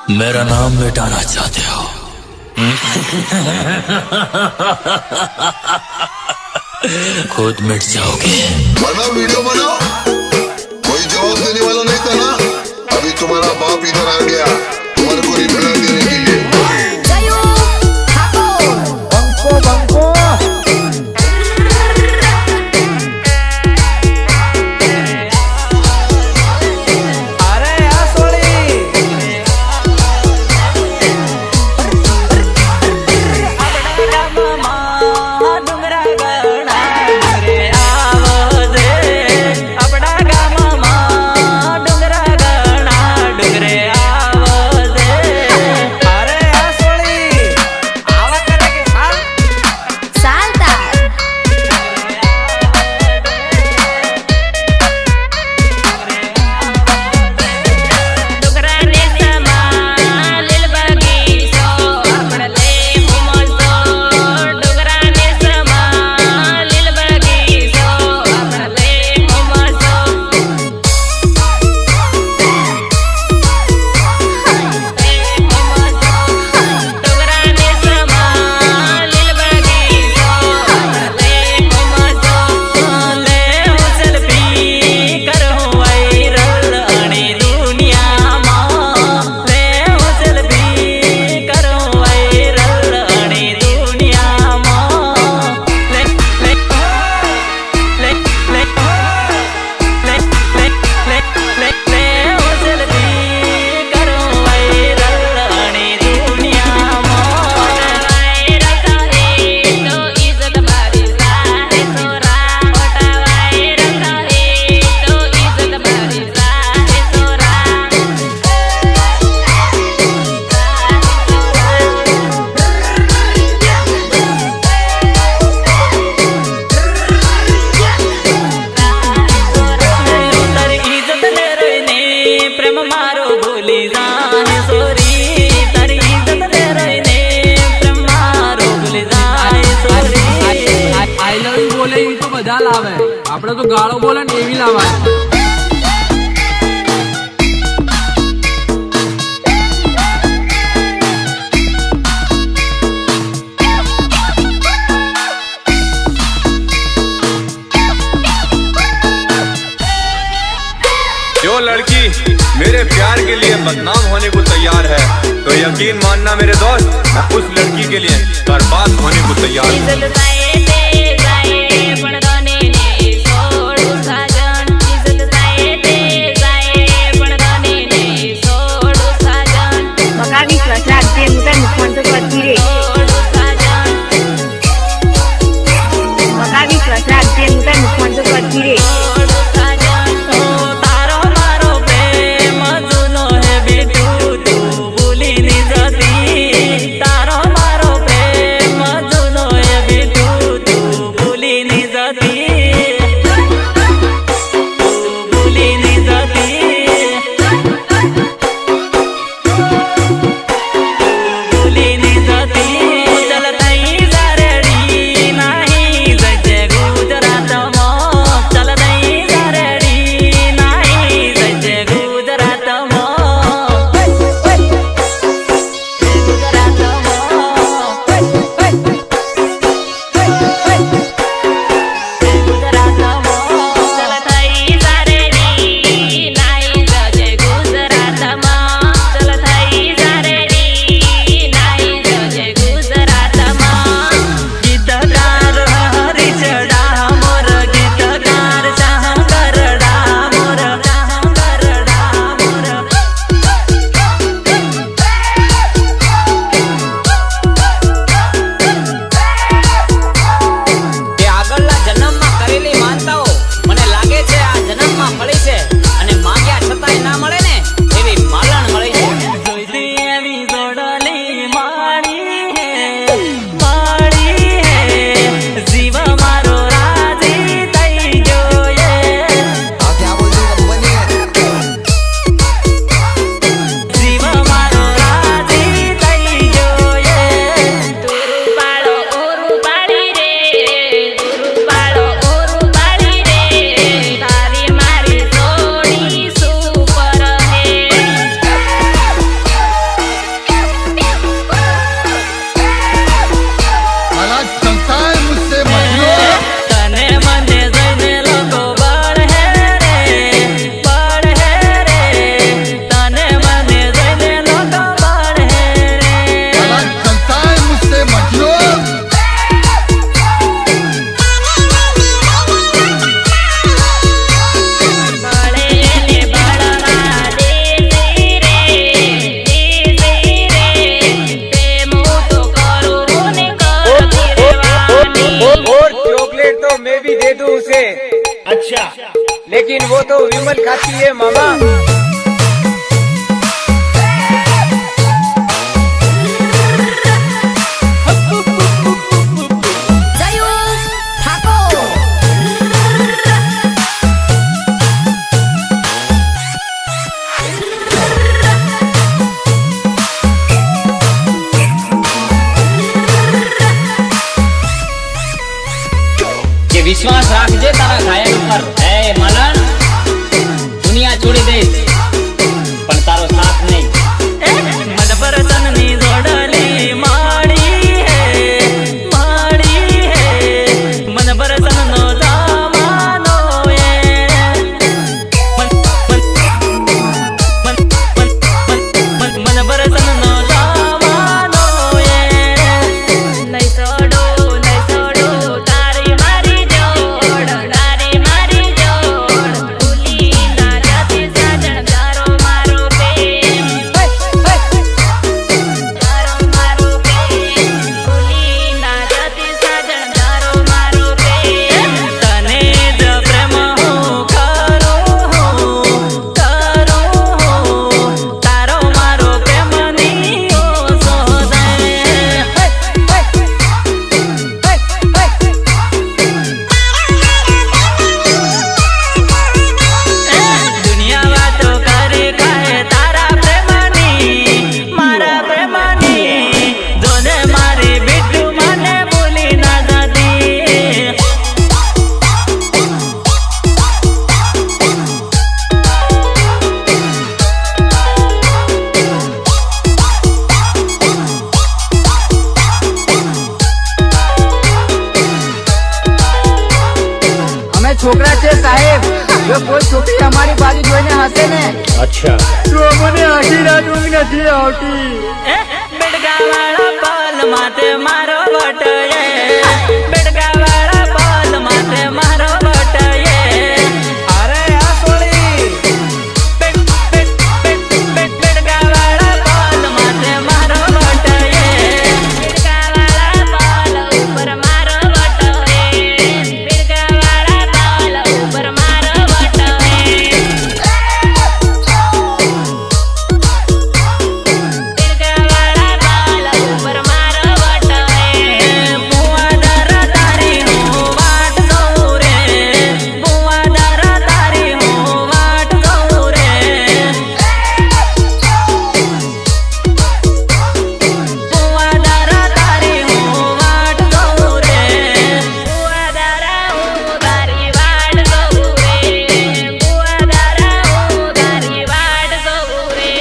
मेरा नाम मिटाना चाहते हो? खुद मिट जाओगे। बनाओ वीडियो बनाओ, कोई जवाब देने वाला नहीं था ना। अभी तुम्हारा बाप इधर आ गया तुम्हारे को रिप्लाई देने के लिए। બધા લાવે, આપણે તો ગાળો બોલે ને એવી લાવવાની। जो लड़की मेरे प्यार के लिए बदनाम होने को तैयार है तो यकीन मानना मेरे दोस्त, मैं उस लड़की के लिए बर्बाद होने को तैयार हूँ। तारो मारो प्रेम जुनो है बिटू। लेकिन वो तो विमल खाती है मामा। विश्वास राखजे तारा घायल पर है मलन दुनिया छोड़ी दे पण तारो साथ नहीं मन पर तननी जोड़ली माड़ी है मन पर तननो दामानो ये मन पर तननो दामानो ये नहीं छोड़ो तारी मारी भूली ना जाती साजन तारो मारो प्रेम भूली ना जाती साजन तारो मारो प्रेम तने ज प्रेम हूँ करो तारो मारो प्रेम नहीं हो सोदाए दुनिया वातो करे काहे तारा प्रेमानी मारा प्रेमानी जोने मारी बिट्टू माने बोली ना जाती અમે છોકરા છે સાહેબ, જો કોઈ છોકરી અમારી બાજુ જોઈને હસે ને अच्छा તો મને આખી રાત ઊંઘ નથી આવતી. બેડગા વાળા પાલ માથે મારો વટયે બેડગા વાળા પાલ માથે મારો વટયે अरे आ सोनी બેડગા વાળા પાલ માથે મારો વટયે બેડગા વાળા પાલ ઉપર મારો વટયે બેડગા વાળા પાલ ઉપર મારો વટયે બેડગા વાળા પાલ ઉપર મારો વટયે બુઆ દરા તારી હું વાટ જોઉં રે બુઆ દરા તારી હું વાટ જોઉં રે બુઆ દરા તારી હું વાટ જોઉં રે બુઆ દરા હું તારી વાટ જોઉં રે બુઆ દરા હું તારી વાટ જોઉં રે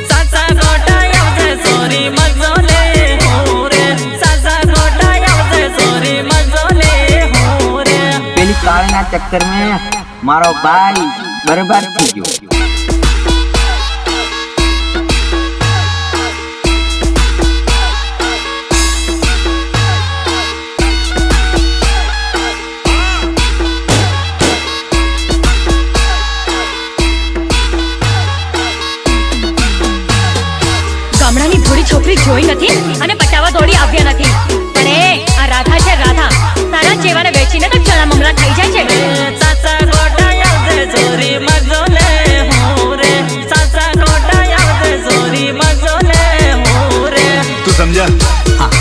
સાસા ગોટા આવજે સોરી મજો લે હું રે સાસા ગોટા આવજે સોરી મજો લે હું રે પેલી કાળના ચક્કર में મારો ભાઈ બરબાદ થઈ ગયો. ગામડાની થોડી છોકરી જોઈ નથી અને પટાવા દોડી આવ્યા નથી, પણ એ આ રાધા છે રાધા, તારા જેવાને વેચીને તો ચણા મમરા થઈ જાય છે. સાસા ગોટા આવજે સોરી મજો લે હું રે સાસા ગોટા આવજે સોરી મજો લે હું રે तू समझा? हाँ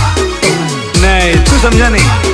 नहीं तू समझा नहीं.